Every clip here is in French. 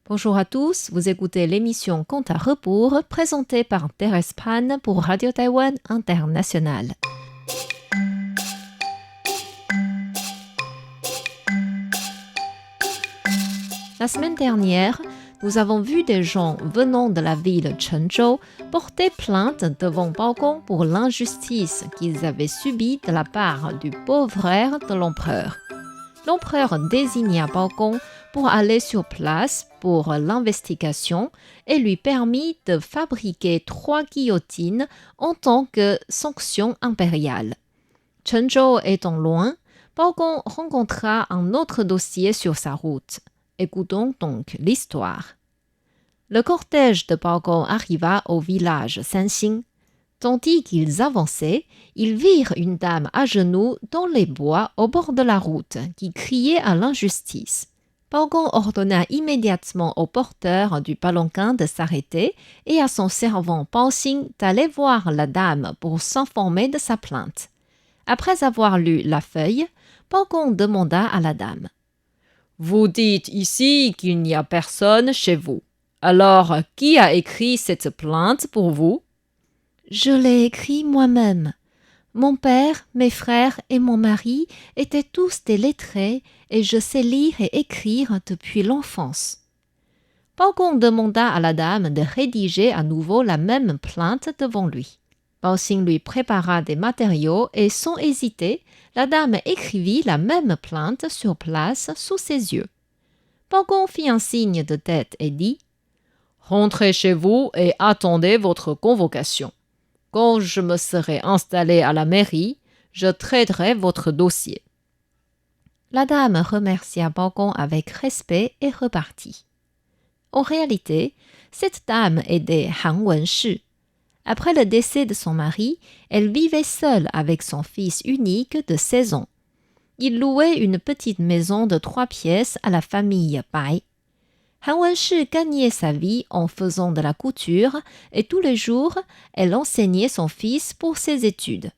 Bonjour à tous, vous écoutez l'émission Compte à rebours présentée par Thérèse Pan pour Radio Taïwan International. La semaine dernière, nous avons vu des gens venant de la ville Chenzhou porter plainte devant Bao Gong pour l'injustice qu'ils avaient subie de la part du beau-frère de l'empereur. L'empereur désigna Bao Gong pour aller sur place pour l'investigation et lui permit de fabriquer 3 guillotines en tant que sanction impériale. Chenzhou étant loin, Bao Gong rencontra un autre dossier sur sa route. Écoutons donc l'histoire. Le cortège de Bao Gong arriva au village Sanxing. Tandis qu'ils avançaient, ils virent une dame à genoux dans les bois au bord de la route qui criait à l'injustice. Bao Gong ordonna immédiatement au porteur du palanquin de s'arrêter et à son servant Bao Xing d'aller voir la dame pour s'informer de sa plainte. Après avoir lu la feuille, Bao Gong demanda à la dame « Vous dites ici qu'il n'y a personne chez vous. Alors, qui a écrit cette plainte pour vous ?» « Je l'ai écrit moi-même. Mon père, mes frères et mon mari étaient tous des lettrés et je sais lire et écrire depuis l'enfance. » Bao Gong demanda à la dame de rédiger à nouveau la même plainte devant lui. Bao Xing lui prépara des matériaux et sans hésiter, la dame écrivit la même plainte sur place sous ses yeux. Bao Gong fit un signe de tête et dit « Rentrez chez vous et attendez votre convocation. Quand je me serai installé à la mairie, je traiterai votre dossier. » La dame remercia Bao Gong avec respect et repartit. En réalité, cette dame était Han Wenshi. Après le décès de son mari, elle vivait seule avec son fils unique de 16 ans. Il louait une petite maison de 3 pièces à la famille Bai. Han Wenshi gagnait sa vie en faisant de la couture et tous les jours, elle enseignait son fils pour ses études.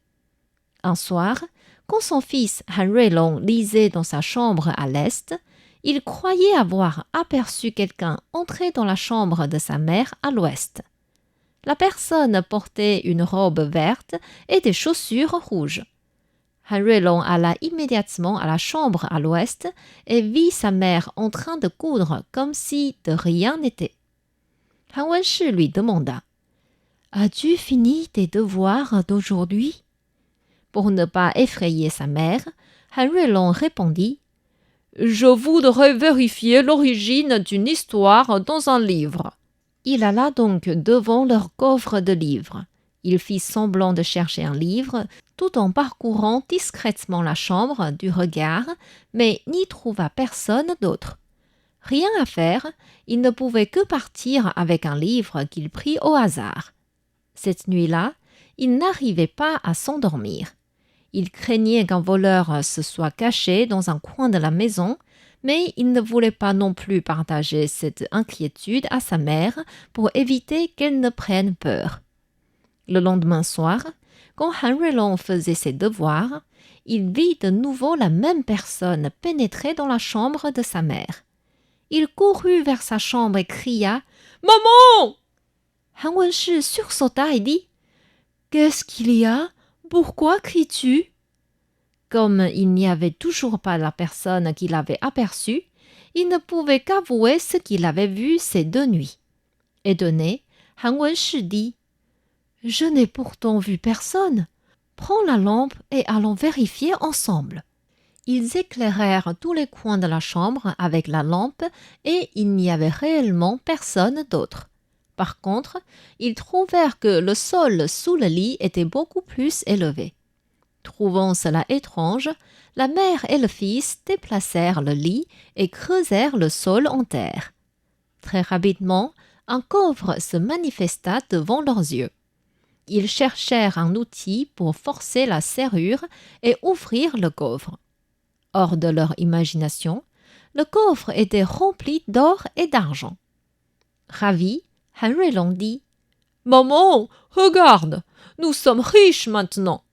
Un soir, quand son fils Han Ruilong lisait dans sa chambre à l'est, il croyait avoir aperçu quelqu'un entrer dans la chambre de sa mère à l'ouest. La personne portait une robe verte et des chaussures rouges. Han Ruilong alla immédiatement à la chambre à l'ouest et vit sa mère en train de coudre comme si de rien n'était. Han Wenshi lui demanda « As-tu fini tes devoirs d'aujourd'hui ?» Pour ne pas effrayer sa mère, Han Ruilong répondit « Je voudrais vérifier l'origine d'une histoire dans un livre. » Il alla donc devant leur coffre de livres. Il fit semblant de chercher un livre, tout en parcourant discrètement la chambre du regard, mais n'y trouva personne d'autre. Rien à faire, il ne pouvait que partir avec un livre qu'il prit au hasard. Cette nuit-là, il n'arrivait pas à s'endormir. Il craignait qu'un voleur se soit caché dans un coin de la maison, mais il ne voulait pas non plus partager cette inquiétude à sa mère pour éviter qu'elle ne prenne peur. Le lendemain soir, quand Han Ruilong faisait ses devoirs, il vit de nouveau la même personne pénétrer dans la chambre de sa mère. Il courut vers sa chambre et cria « Maman !» Han Wenshi sursauta et dit « Qu'est-ce qu'il y a ? Pourquoi cries-tu » Comme il n'y avait toujours pas la personne qu'il avait aperçue, il ne pouvait qu'avouer ce qu'il avait vu ces 2 nuits. Étonné, Han Wenshi dit « Je n'ai pourtant vu personne. Prends la lampe et allons vérifier ensemble. » Ils éclairèrent tous les coins de la chambre avec la lampe et il n'y avait réellement personne d'autre. Par contre, ils trouvèrent que le sol sous le lit était beaucoup plus élevé. Trouvant cela étrange, la mère et le fils déplacèrent le lit et creusèrent le sol en terre. Très rapidement, un coffre se manifesta devant leurs yeux. Ils cherchèrent un outil pour forcer la serrure et ouvrir le coffre. Hors de leur imagination, le coffre était rempli d'or et d'argent. Ravi, Han Ruilong dit « Maman, regarde, nous sommes riches maintenant. »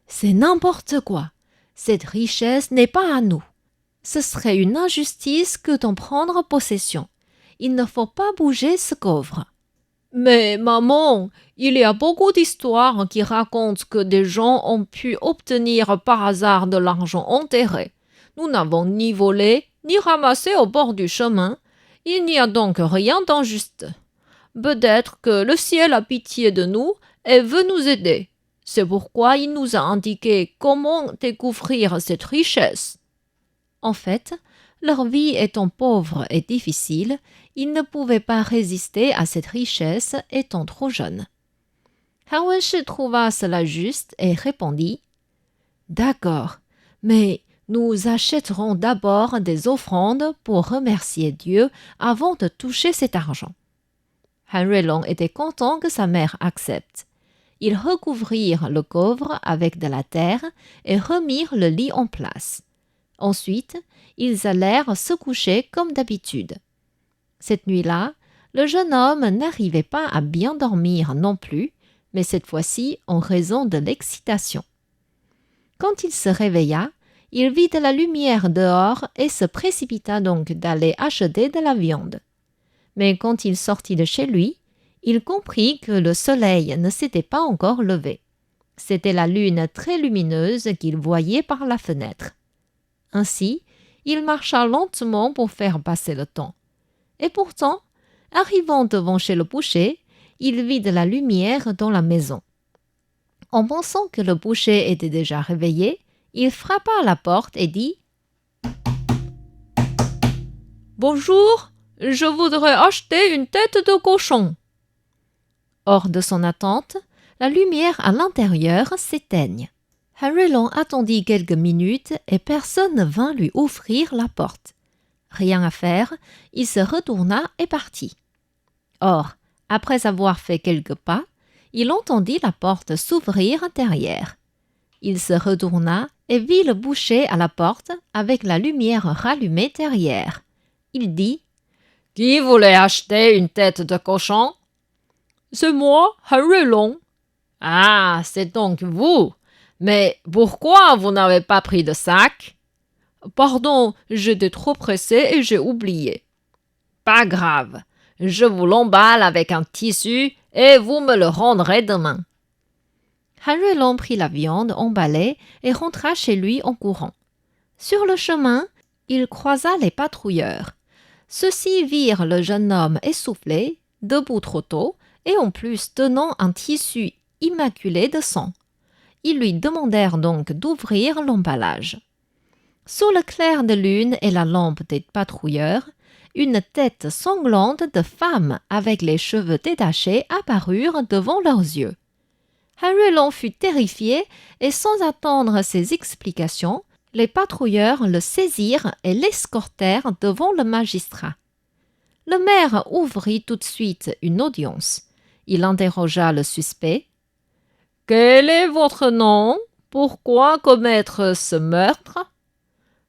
« C'est n'importe quoi. Cette richesse n'est pas à nous. Ce serait une injustice que d'en prendre possession. il ne faut pas bouger ce coffre. Mais maman, il y a beaucoup d'histoires qui racontent que des gens ont pu obtenir par hasard de l'argent enterré. Nous n'avons ni volé, ni ramassé au bord du chemin. Il n'y a donc rien d'injuste. Peut-être que le ciel a pitié de nous et veut nous aider. C'est pourquoi il nous a indiqué comment découvrir cette richesse. En fait, leur vie étant pauvre et difficile, ils ne pouvaient pas résister à cette richesse étant trop jeunes. Han Wenshi trouva cela juste et répondit « D'accord, mais nous achèterons d'abord des offrandes pour remercier Dieu avant de toucher cet argent. » Han Ruilong était content que sa mère accepte. Ils recouvrirent le coffre avec de la terre et remirent le lit en place. Ensuite, ils allèrent se coucher comme d'habitude. Cette nuit-là, le jeune homme n'arrivait pas à bien dormir non plus, mais cette fois-ci en raison de l'excitation. Quand il se réveilla, il vit de la lumière dehors et se précipita donc d'aller acheter de la viande. Mais quand il sortit de chez lui, il comprit que le soleil ne s'était pas encore levé. C'était la lune très lumineuse qu'il voyait par la fenêtre. Ainsi, il marcha lentement pour faire passer le temps. Et pourtant, arrivant devant chez le boucher, il vit de la lumière dans la maison. En pensant que le boucher était déjà réveillé, il frappa à la porte et dit « Bonjour, je voudrais acheter une tête de cochon. » Hors de son attente, la lumière à l'intérieur s'éteigne. Han Ruilong attendit quelques minutes et personne ne vint lui ouvrir la porte. Rien à faire, il se retourna et partit. Or, après avoir fait quelques pas, il entendit la porte s'ouvrir derrière. Il se retourna et vit le boucher à la porte avec la lumière rallumée derrière. Il dit « Qui voulait acheter une tête de cochon ?»« C'est moi, Han Ruilong. »« Ah, c'est donc vous. Mais pourquoi vous n'avez pas pris de sac ?»« Pardon, j'étais trop pressé et j'ai oublié. »« Pas grave, je vous l'emballe avec un tissu et vous me le rendrez demain. » Han Ruilong prit la viande emballée et rentra chez lui en courant. Sur le chemin, il croisa les patrouilleurs. Ceux-ci virent le jeune homme essoufflé, debout trop tôt, et en plus tenant un tissu immaculé de sang. Ils lui demandèrent donc d'ouvrir l'emballage. Sous le clair de lune et la lampe des patrouilleurs, une tête sanglante de femme avec les cheveux détachés apparurent devant leurs yeux. Han Ruilong fut terrifié et sans attendre ses explications, les patrouilleurs le saisirent et l'escortèrent devant le magistrat. Le maire ouvrit tout de suite une audience. Il interrogea le suspect. « Quel est votre nom? Pourquoi commettre ce meurtre ?»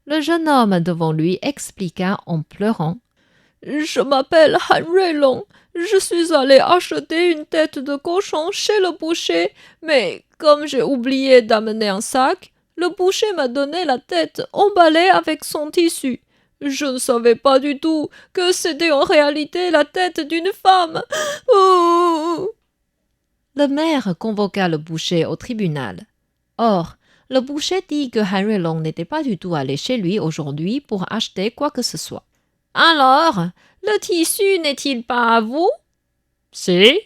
Le jeune homme devant lui expliqua en pleurant. « Je m'appelle Han Ruilong. Je suis allé acheter une tête de cochon chez le boucher, mais comme j'ai oublié d'amener un sac, le boucher m'a donné la tête emballée avec son tissu. Je ne savais pas du tout que c'était en réalité la tête d'une femme. Oh !» Le maire convoqua le boucher au tribunal. Or, le boucher dit que Han Ruilong n'était pas du tout allé chez lui aujourd'hui pour acheter quoi que ce soit. « Alors, le tissu n'est-il pas à vous ?»« Si,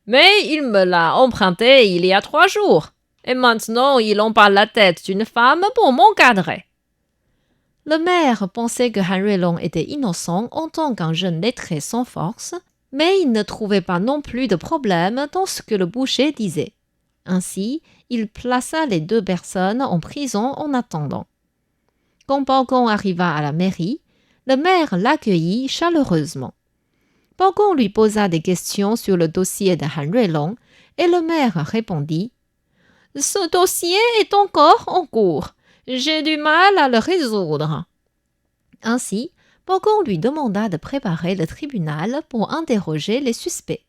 mais il me l'a emprunté il y a 3 jours. Et maintenant, il emballe la tête d'une femme pour m'encadrer. » Le maire pensait que Han Ruilong était innocent en tant qu'un jeune lettré sans force, mais il ne trouvait pas non plus de problème dans ce que le boucher disait. Ainsi, il plaça les 2 personnes en prison en attendant. Quand Bao Gong arriva à la mairie, le maire l'accueillit chaleureusement. Bao Gong lui posa des questions sur le dossier de Han Ruilong et le maire répondit « Ce dossier est encore en cours. J'ai du mal à le résoudre. » Ainsi, Bao Gong lui demanda de préparer le tribunal pour interroger les suspects.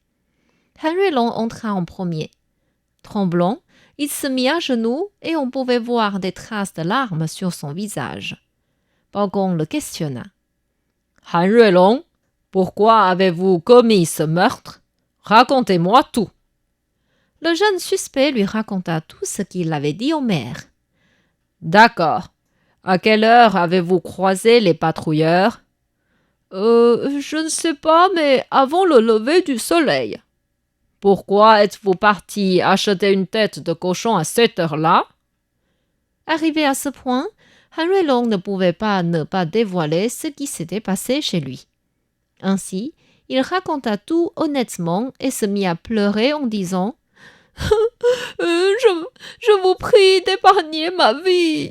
Han Ruilong entra en premier. Tremblant, il se mit à genoux et on pouvait voir des traces de larmes sur son visage. Bao Gong le questionna. « Han Ruilong, Pourquoi avez-vous commis ce meurtre? Racontez-moi tout. Le jeune suspect lui raconta tout ce qu'il avait dit au maire. D'accord. À quelle heure avez-vous croisé les patrouilleurs? Je ne sais pas, mais avant le lever du soleil. Pourquoi êtes-vous parti acheter une tête de cochon à cette heure-là? Arrivé à ce point, Henry Long ne pouvait pas ne pas dévoiler ce qui s'était passé chez lui. Ainsi, il raconta tout honnêtement et se mit à pleurer en disant « Je vous prie d'épargner ma vie !»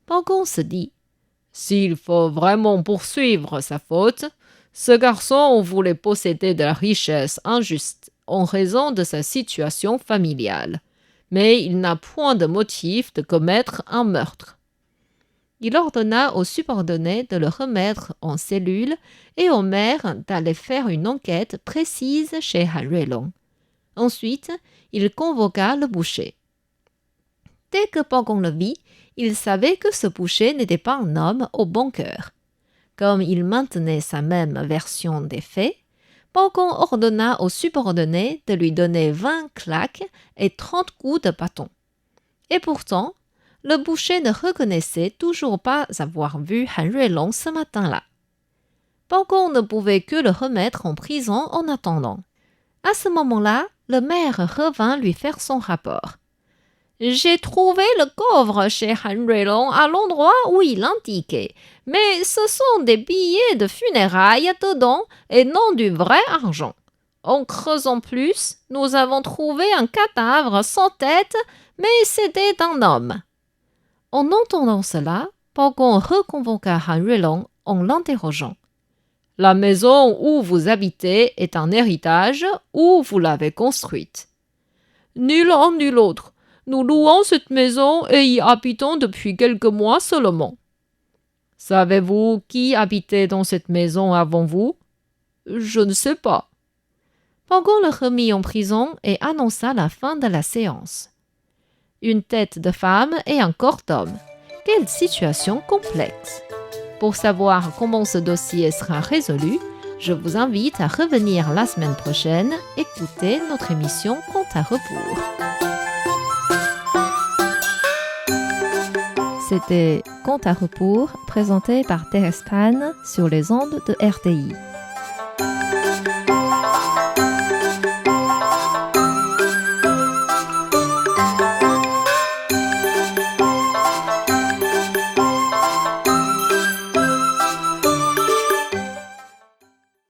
Bao Gong se dit « S'il faut vraiment poursuivre sa faute, ce garçon voulait posséder de la richesse injuste en raison de sa situation familiale, mais il n'a point de motif de commettre un meurtre. » Il ordonna aux subordonnés de le remettre en cellule et au maire d'aller faire une enquête précise chez Henry Long. Ensuite, il convoqua le boucher. Dès que Bao Gong le vit, il savait que ce boucher n'était pas un homme au bon cœur. Comme il maintenait sa même version des faits, Bao Gong ordonna aux subordonnés de lui donner 20 claques et 30 coups de bâton. Et pourtant, le boucher ne reconnaissait toujours pas avoir vu Henry Long ce matin-là. Bao Gong ne pouvait que le remettre en prison en attendant. À ce moment-là, le maire revint lui faire son rapport. « J'ai trouvé le coffre chez Henry Long à l'endroit où il indiquait, mais ce sont des billets de funérailles dedans et non du vrai argent. En creusant plus, nous avons trouvé un cadavre sans tête, mais c'était un homme. » En entendant cela, Bao Gong reconvoqua Henry Long en l'interrogeant. « La maison où vous habitez est un héritage ou vous l'avez construite? »« Ni l'un ni l'autre. Nous louons cette maison et y habitons depuis quelques mois seulement. »« Savez-vous qui habitait dans cette maison avant vous? »« Je ne sais pas. » Bao Gong le remit en prison et annonça la fin de la séance. Une tête de femme et un corps d'homme. Quelle situation complexe! Pour savoir comment ce dossier sera résolu, je vous invite à revenir la semaine prochaine écouter notre émission Compte à rebours. C'était Compte à rebours présenté par Thérèse Pan sur les ondes de RTI.